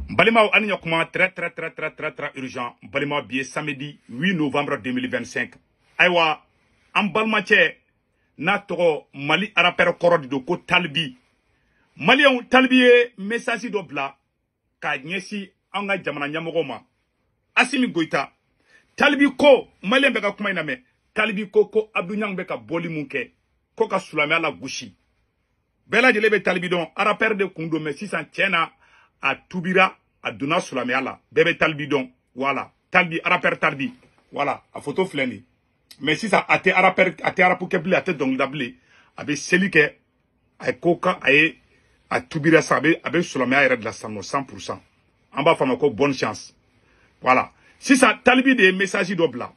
Balima ani yakuma très urgent. Balima biye samedi 8 novembre 2025. Aywa an balmache na togo Mali arapere koro di do ko Talbi. Mali Talbi ye message do bla ka nyesi an ga jamana nyamogo ma. Assimi Goïta. Talbi ko Mali be ka kuma ina me. Talbi ko Abdou Niang be ka boli munke. Ko ka sulame ala gushi. Bela jele be Talbi don arapere de kundo me sisan tiena a Toubira, a Duna Sulamiala, bébé Talbi don, voilà, Talbi, Araper Talbi, voilà, a photo fleni. Mais si ça a été Araper, a été Arapoukeble, a été donc d'able, avec Selike, a Koka, a Toubira Sabe, avec Sulamia de la 100%. En bas, Famako, bonne chance. Voilà. Si ça, Talbi des messages d'obla,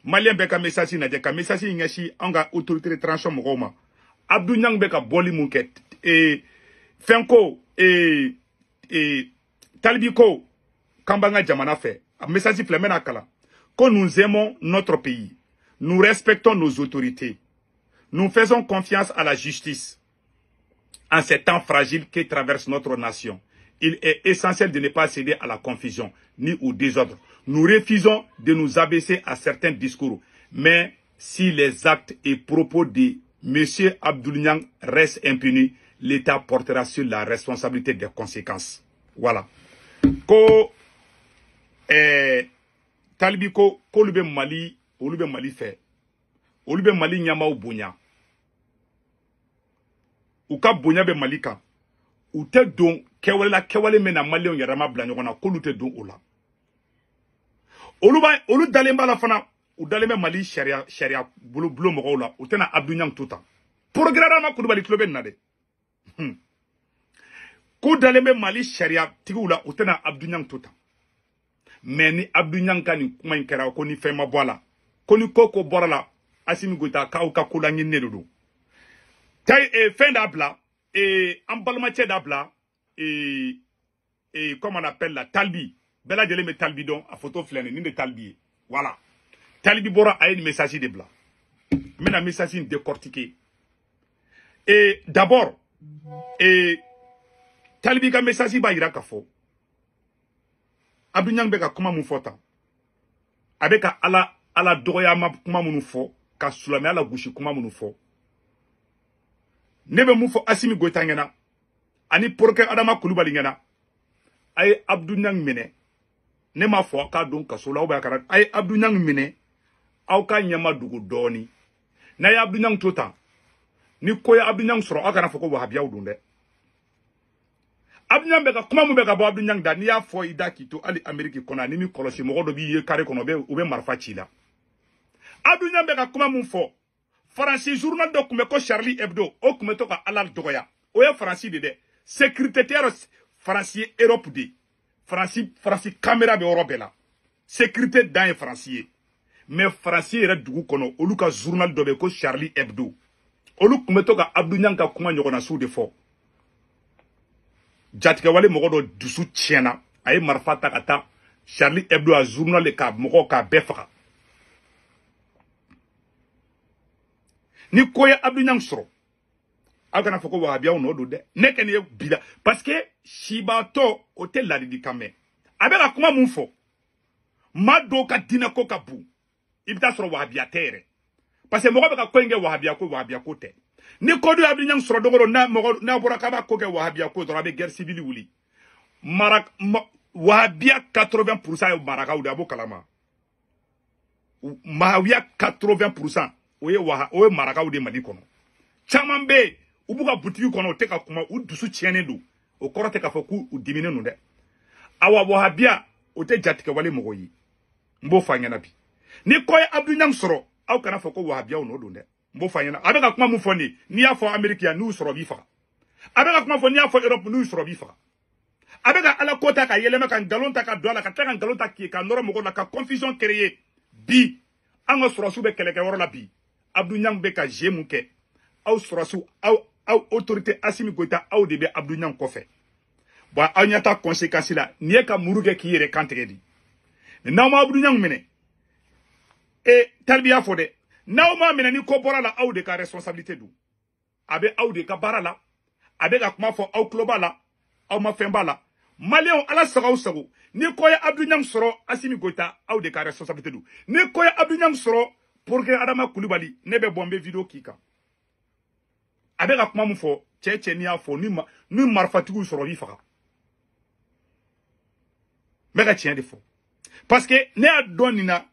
Malien beka message n'a dit qu'un message n'yashi, anga autorité de tranchant Roma, Abdou Niang beka boli mouket, et Fenko, et Talbi ko Kambanga Jamana fait un message flemena kala que nous aimons notre pays, nous respectons nos autorités, nous faisons confiance à la justice en ces temps fragiles qui traversent notre nation. Il est essentiel de ne pas céder à la confusion ni au désordre. Nous refusons de nous abaisser à certains discours, mais si les actes et propos de M. Abdou Niang restent impunis, l'État portera sur la responsabilité des conséquences. Voilà. Ko Talbi ko lube Mali fait. Olube Mali nyama ou bonya. Ou ka bonya be Mali kan. Ou te don kewale mena Mali on yarama blanyona ko lute don ola. Olu dalemba la fana ou daleme Mali sharia bulu mo la ou tena Abdou Niang touta. Programme ko bali klobe nade. Ko daleme Mali sharia tigula utena Abdou Niang tota. Mais ni Abdou Niang kani kuma inkera ko ni fema boala. Ko ni koko borala Assimi Goïta ka ou ka kula ngi nedodo. Tay fin d'abla et embalmache d'abla et comment on appelle la Talbi. Bela jele me Talbi don a photo flene ni de Talbi. Voilà. Talbi bora a une message de bla. Mais la message décortiqué. Et d'abord Talbi ka message ba ira ka fo Abdou Niang be ka kuma mun fota abeka ala doya ma kuma mun fo ka sulame ala gushi kuma mun fo nebe mun fo Assimi Goïta ngena ani porke Adama Coulibaly ngena ay Abdou Niang mene ne ma fo ka don ka sola ba karat ay Abdou Niang mene aw ka nyama dugu doni na ya Abdou Niang tota ni ko ya Abdou Niang soro aka na fo ko wahabiya udunde Abdou Niang beka kuma mu beka bo Abdou Niang da ni ya fo ida kito ali Ameriki kona ni mi kolosi mogo do bi ye kare kono be ube marfa chila Abdou Niang beka kuma mu fo Francis journal do kume ko Charlie Hebdo o kume to ka alal dogoya o ya Francis de sécuritaire Francis Europe de Francis caméra be Europe la sécurité dans Francis mais Francis era dugu kono olu ka journal do be ko Charlie Hebdo olu kume to ka Abdou Niang ka kuma nyogona su de fo Jatike wale mogo do dusu tiena ay marfata kata Charlie Hebdo a journal le ka mogo ka befaka ni koya Abdou Niang soro agana foko wahabia no do de nekene bida parce que shibato hotel la di kame abeka kuma mun fo mado ka dina ko ka bu ibita soro wahabia tere parce que mogo beka ko nge wahabia ko te ni kodu Abdou Niang soro dogoro na bora kaba ko ke wahabia ko do rabe guerre civile wuli wahabia 80% yo maraka ou abo kalama wahabia 80% oye maraka ou de Mali kono chamambe ubuka boutique kono teka kuma u dusu tiene do o korote ka foku u dimine no de awa wahabia o te jatike wale mogo yi mbo fanya na bi ni koy Abdou Niang soro aw kana foko wahabia o no do de mbo fanya na abeka kuma mu foni ni ya fo America ya nu soro bi fa abeka kuma fo ni ya fo Europe nu soro bi fa abeka ala kota ka yelema kan galonta ka dola ka tan galonta ki ka noro mogo la ka confusion créer bi anga soro su be keleke woro la bi Abdou Niang be ka jemuke aw soro su aw autorité Assimi Goïta aw de be Abdou Niang ko fe bo anyata conséquence la ni e ka muruge ki yere kantege di na ma Abdou Niang mene e talbiya fo de na ma mene ni ko bora la aw de ka responsabilité du abe aw de ka bara la abe ka kuma fo aw kloba la aw ma femba la Maliens ala sago sago ni koya Abdou Niang soro Assimi Goïta aw de ka responsabilité du ni koya Abdou Niang soro pour que Adama Koulibaly ne be bombe vidéo kika avec ka kuma mu fo cece ni afo ni marfatigu soro bi faka mais ka tien de fo parce que ne a donina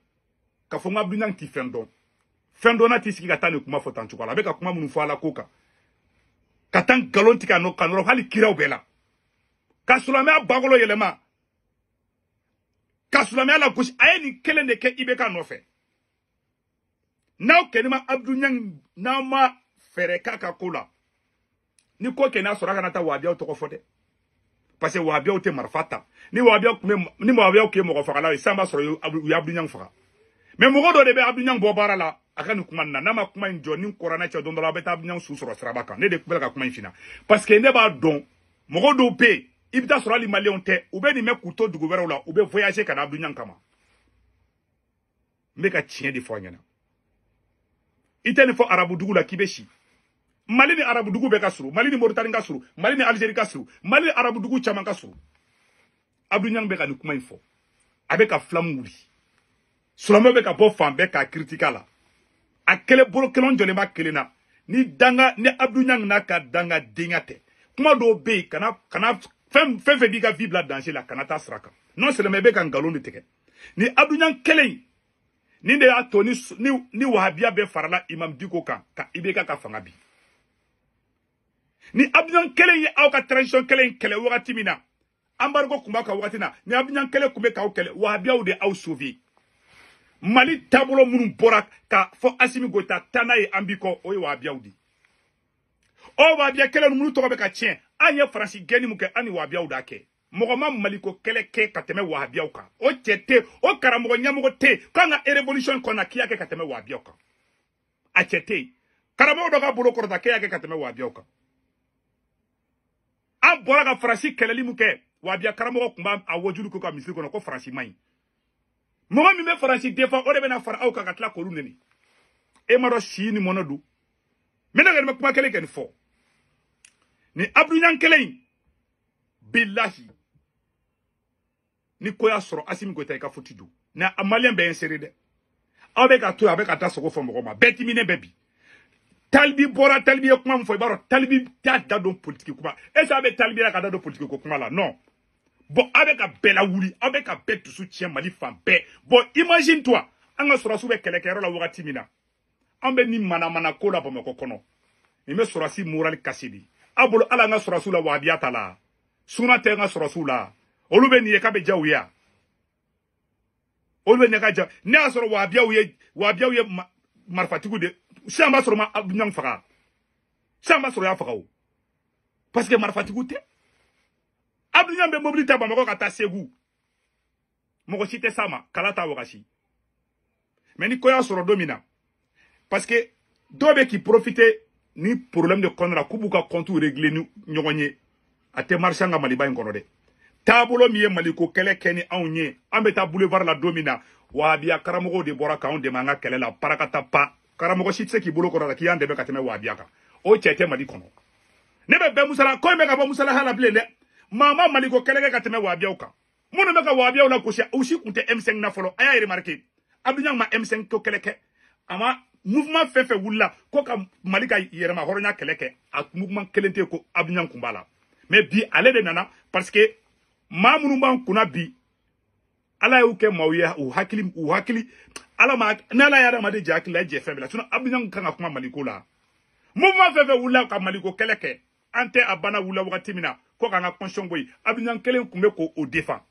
ka fo Abdou Niang ti fendo na ti siki ka tane kuma fo tantu kala avec ka kuma mu fo ala koka ka tan galon tika no kanoro hali kiraw bela ka sulame bagolo yelema ka sulame la gauche aye ni kelen de ke ibeka no fe naw kenima Abdou Niang na ma fere kaka kola ni ko kena sora kana ta wabia to ko fote parce que wabia o te marfata ni wabia o ke mo fakala e samba soro Abdou Niang faka mais mo godo de be Abdou Niang bo barala aka ni kuma na ma kuma njo ni korana cha dondola beta Abdou Niang su soro srabaka ne de kubela ka kuma infina parce que ne ba don mo godo pe ibita soro ali malien te ou be ni me couteau du gouvernement là ou be voyager kana Abdou Niang kama me ka tien di fo nyana itene fo arabu dugu la kibeshi Mali ni arabu dugu be kasuru Mali ni Mauritanie kasuru Mali ni Algérie kasuru Mali ni arabu dugu chaman kasuru Abdou Niang be ka ni kuma info avec ka flamouri sulama be ka bo fambe ka critica la akele bolo kelon jole ma kelena ni danga ni Abdou Niang na ka danga dingate kuma do be kana fem bi ka vibla danger la kana ta sraka non c'est le mebe ka ngalo ni teke ni Abdou Niang kelen ni de ato ni wahabia be farala imam diko ka ibeka ka fangabi ni Abdou Niang kelen ye aw ka transition kelen kele wakati mina ambargo kumba ka wakati na ni Abdou Niang kelen kumbe ka o kele wahabia ou de aw sauver Mali tabolo munu bora ka fo Assimi Goïta tanaye ambiko o ye wahabia ou di o wahabia kelen munu to be ka tien anye Franci geni muke ani wahabia ou da ke Mogoma Maliko kele ke kateme wahabia ou ka o tete o karamogo nyamogo te kanga revolution kona kiya ke kateme wahabia ou ka a tete karamogo doga bolo korota kiya ke kateme wahabia ou ka an bora ka Franci keleli muke wahabia karamogo kumba a wojulu ko ka misiri kono ko Franci mai mogo mi me Franci defa o de bena fara au ka katla ko luneni e maro shini monodu mena ga me kuma kele ken fo ni Abdou Niang kele billahi ni koya soro Assimi Goïta ka fotidu na amalien be inséré de avec ka to avec ata soko fo mogo ma betimine bebi Talbi bora Talbi kuma mfo baro Talbi ta don politique kuma et ça avec Talbi la ka don politique ko kuma la non bon avec a bela wuli avec a bet tout soutien Mali fambe bon imagine toi anga sura sube kelekero la wakati mina ambe ni mana ko la bomako kono ni me sura si moral kasidi abolo ala nga sura sula wadiata la suna te nga sura sula olube ni ka be jawya olube ni ka ja ni asoro wabia uye marfatigu de samba soro ma Abdou Niang faka samba soro ya faka o parce que marfatigu te Abdou Niang be mobilité ba mako kata segu moko cité sama kalata wakashi mais ni koya soro domina parce que dobe qui profiter ni problème de konra kubuka compte régler ni nyogonye ate marchanga maliba ngono de tabulo miye maliko kele keni awnye ambeta boulevard la domina wabia karamogo de bora ka on de manga kele la parakata pa karamogo cité ki bolo korala ki ande be kateme wabia ka o chete mali kono nebe be musala ko me ka ba musala hala blende mama maliko kelege kateme wabia uka mono meka wabia ula kusia usi kunte M5 na folo aya remarqué Abdou Niang ma M5 to keleke ama mouvement fefe wula ko ka malika yerema horonya keleke a mouvement kelente ko Abdou Niang kumbala mais bi ale de nana parce que mamunu ban kuna bi ala yu ke mawye u hakili ala ma nala yara ma de jakili la je febla tuna Abdou Niang kan kuma maliko la mouvement fefe wula ka maliko keleke ante abana wula wakati mina ko kanga conscience boy Abdou Niang kelen kumbe ko o défend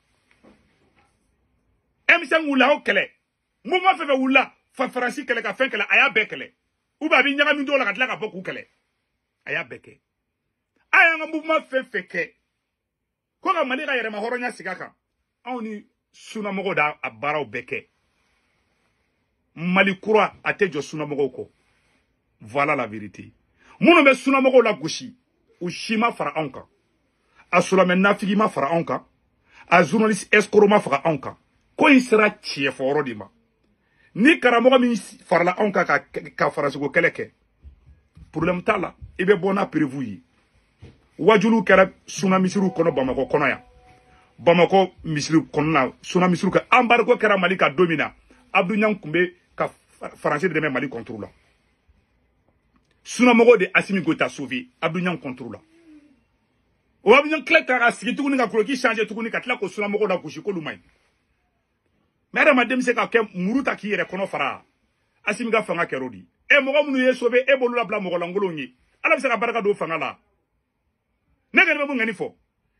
M5 wula o kele mouvement fefe wula fa Franci kele ka fen kele aya bekele ou ba bi nyaga mi do la ka tla ka boku kele aya beke aya nga mouvement fefe ke ko ka mali ka yere ma horonya sigaka oni suna mogo da abara o beke mali kura ate jo suna mogo ko voilà la vérité muno be suna mogo la gushi u shima fara anka a sulame nafigi ma fara anka a journaliste escroc ma fara anka ko in sera tie foro di ma ni karamogo mi farla anka ka farasigo keleke problème tala ibe bona prévu yi wajulu kera suna misiru kono bamako kono ya Bamako misiri konna suna misiri ka embargo kɛra Mali ka don min na Abdou Niang tun bɛ ka Français dɛmɛ Mali contre la sunamɔgɔw de Assimi Goïta sauvé Abdou Niang contre la o Abdou Niang tila ka sigi tuguni ka kuloki changer tuguni ka tila ko sunamɔgɔw la gosi k'olu maɲi mais adamaden bɛ se ka kɛ muru ta k'i yɛrɛ kɔnɔ fara Assimi ka fanga kɛra o di mɔgɔ minnu ye sauvé b'olu labila mɔgɔ lankolonw ye Ala bɛ se ka barika don fanga la ne kɔni bɛ mun ŋani fɔ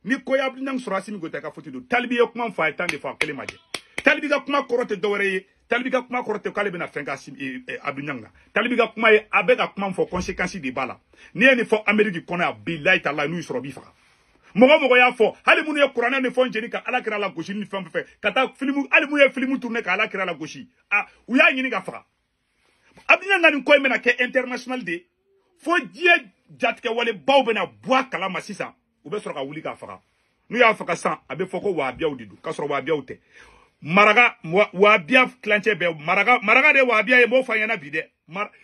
ni ko Abdou Niang sɔrɔ Assimi Goïta ka foti don Talibi ye kuma fɔ a ye tan de fɔ a kelen ma jɛ Talibi ka kuma kɔrɔ tɛ dɔwɛrɛ ye Talibi ka kuma kɔrɔ tɛ k'ale bɛna fɛn kɛ Abdou Niang na Talibi ka kuma ye a bɛ ka kuma fɔ conséquence de b'a la n'i ye nin fɔ Amérique kɔnɔ yan bilahi talahi n'u sɔrɔ b'i faga mɔgɔ y'a fɔ hali minnu ye kuranɛ ni fɛnw jeni ka Ala kira la gosi ni fɛn fɛn ka taa film hali minnu ye film tourner ka Ala kira la gosi u y'a ɲini ka faga Abdou Niang na nin ko in bɛna kɛ international de fo diɲɛ jatigɛ wale baw bɛna bɔ a kalama sisan u bɛ sɔrɔ ka wuli k'a faga n'u y'a faga san a bɛ fɔ ko wahabiyaw de don k'a sɔrɔ wahabiyaw tɛ wahabiya tilancɛ bɛɛ maraka de ye wahabiya ye n b'o fɔ an ɲɛna bi dɛ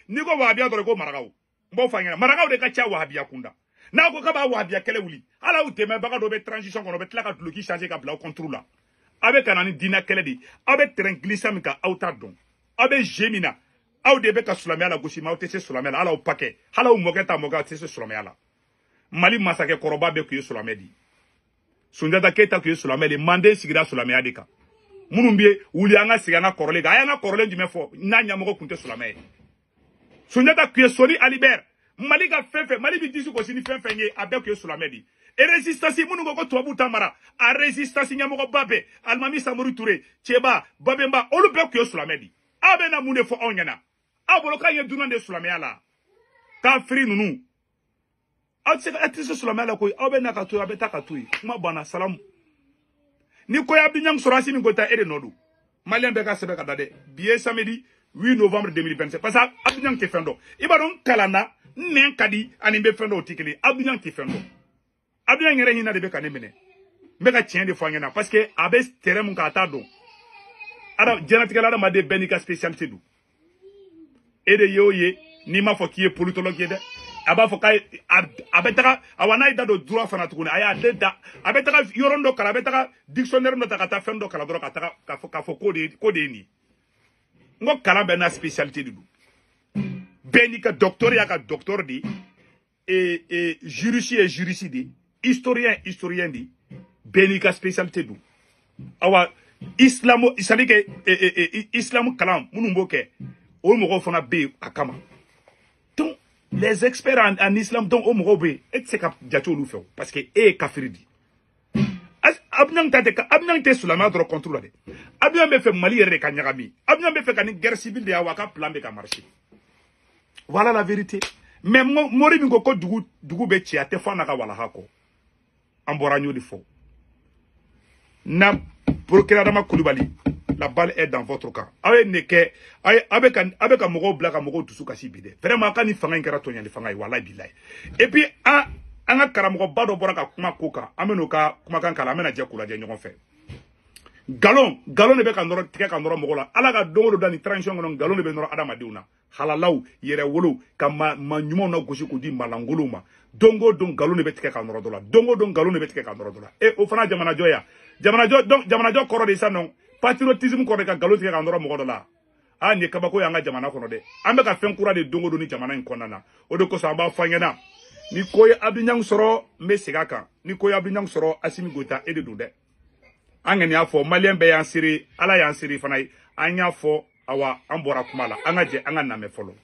n'i ko wahabiya dɔrɔn ko marakaw n b'o fɔ an ɲɛna marakaw de ka ca wahabiya kunda n'a ko k'a b'a wahabiya kɛlɛ wuli hali aw dɛmɛbaga dɔw bɛ transition kɔnɔ u bɛ tila ka duloki changer ka bila aw contre la aw bɛ ka na ni diinɛ kɛlɛ de aw bɛ terrain glissant min kan aw t'a dɔn aw bɛ jeu min na aw de bɛ ka silamɛya la gosi mais aw tɛ se silamɛya la hali aw pakɛ hali aw mɔkɛ ta mɔkɛ aw tɛ se silamɛya la Mali masakɛ kɔrɔba bɛɛ tun ye silamɛ de ye Sunjata Keita tun ye silamɛ de ye Manden sigira silamɛya de kan minnu bɛ wuli an ka segin an ka kɔrɔlen kan a y'an ka kɔrɔlen jumɛn fɔ n'a ɲɛmɔgɔ tun tɛ silamɛ ye Sunjata tun ye Sori Alibert Mali ka fɛn fɛn Mali bɛ disi gosi ni fɛn fɛn ye a bɛɛ tun ye silamɛ de ye et résistance minnu ko tubabuw ta mara a résistance ɲɛmɔgɔba bɛɛ Alimami Samori Ture Cɛba Babemba olu bɛɛ tun ye silamɛ de ye aw bɛ na mun de fɔ anw ɲɛna aw bolo k'a ye dunan de silamɛya la kafiri ninnu aw tɛ se silamɛya la koyi aw bɛ na ka to yen aw bɛ taa ka to yen kuma banna salamu ni ko Abdou Niang sɔrɔ Assimi Goïta e de nɔ don maliyɛn bɛɛ ka sɛbɛn ka da dɛ bi ye samedi 8 novembre 2025 parce que Abdou Niang tɛ fɛn dɔn i b'a dɔn n kalanna n nɛn ka di ani n bɛ fɛn dɔn o tɛ kelen Abdou Niang tɛ fɛn dɔn Abdou Niang yɛrɛ hinɛ de bɛ ka ne minɛ n bɛ ka tiɲɛ de fɔ an ɲɛna parce que a bɛ terrain mun kan a t'a dɔn diɲɛlatigɛ la adamaden bɛɛ n'i ka spécialité don e de ye o ye n'i m'a fɔ k'i ye politologue ye dɛ a b'a fɔ a bɛ taga awa n'a ye da don droit fana tuguni a y'a den da a bɛ taga yɔrɔ dɔ kalan a bɛ taga dictionnaire dɔ ta ka taa fɛn dɔ kalan dɔrɔn ka taga k'a fɔ k'o de ye nin n ko kalan bɛɛ n'a spécialité de don bɛɛ n'i ka docteur y'a ka docteur de ye juriste ye juriste de ye historien de ye bɛɛ n'i ka spécialité don awa islam c'est-à-dire que islam kalan minnu b'o kɛ o mɔgɔw fana bɛ yen a kama donc les experts en islam donc o mɔgɔw bɛ yen e tɛ se ka jate olu fɛ o parce que e ye kafiri de ye Abdou Niang tɛ silamɛya dɔrɔn contre la dɛ Abdou Niang bɛ fɛ Mali yɛrɛ de ka ɲagami Abdou Niang bɛ fɛ ka ni guerre civile de ye wa a ka plan bɛ ka marcher voilà la vérité mais Mori min ko dugu bɛ ci a tɛ fɔ a n'a ka walaha kɔ an bɔra an y'o de fɔ na procureur Adama Kulibali la balle est dans votre camp aw ye nin kɛ aw bɛ ka mɔgɔw bila ka mɔgɔw dusu kasi bi dɛ vraiment ka ni fanga in kɛra tɔɲɔli fanga ye walahi bilahi et puis an ka karamɔgɔba dɔ bɔra ka kuma ko kan an bɛ n'o ka kumakan kalan an bɛna jɛ k'o lajɛ ɲɔgɔn fɛ galon de bɛ ka nɔrɔ tigɛ ka nɔrɔ mɔgɔ la ala ka don o don da ni transition kɔnɔ galon de bɛ nɔrɔ adamadenw na halalaw yɛrɛ wolo ka ma ɲumanw na gosi k'o di malangolow ma don o don galon de bɛ tigɛ ka nɔrɔ dɔ la don o don galon de bɛ tigɛ ka nɔrɔ dɔ la o fana jamanajɔ ya jamanajɔ kɔrɔ de sa nɔ patriotisme kɔrɔ de ka galon tigɛ ka nɔrɔ mɔgɔ dɔ la nin ye kabako y'an ka jamana kɔnɔ dɛ an bɛ ka fɛn kura de don o don ni jamana in kɔnɔna na o de kosɔn an b'a fɔ an ɲɛna ni ko ye Abdou Niang sɔrɔ n bɛ segin a kan ni ko ye Abdou Niang sɔrɔ Assimi Goïta e de don dɛ an kɔni y'a fɔ maliyɛn bɛɛ y'an seri ala y'an seri fana ye an y'a fɔ awa an bɔra kuma la an ka jɛ an ka lamɛn fɔlɔ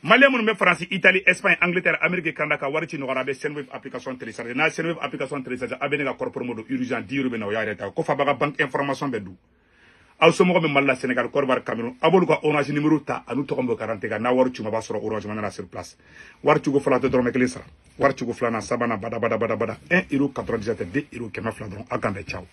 Malien mun be France, Italie, Espagne, Angleterre, Amérique, Canada, wari ci nogara be Senwave application télécharger. Na Senwave application télécharger abene ga corps promo do urgent 10 € be na yareta. Ko fa baga banque information be du. Aw so mo be Mali Sénégal, Côte d'Ivoire, Cameroun. Abolu ko orange numéro ta anu to kombo 40 ga na waru ci ma ba soro orange mana sur place. War ci go fala to dorme kele sara. War ci go fala na sabana bada 1 € 97 2 € kema fla don akande ciao.